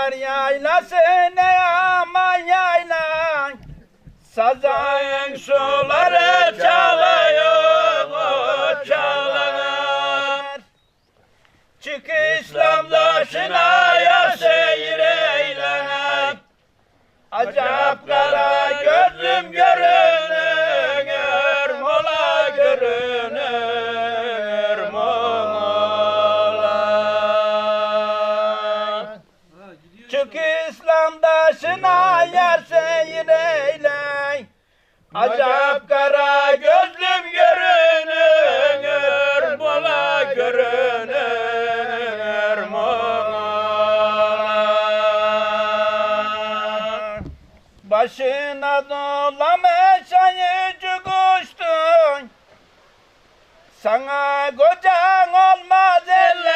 Yar yaylası ne aman yaylan, sazan suları çalıyor, o çalar. Çık İslam taşına ya seyir eylene, acap kara gözlüm görünür, mola görünür, mola. Çık İslam taşına yer seyir eyle, acap kara gözlüm görünür, mola görünür, mola. Başına dolamış ayıcık uçtun, sana kocan olmaz eller.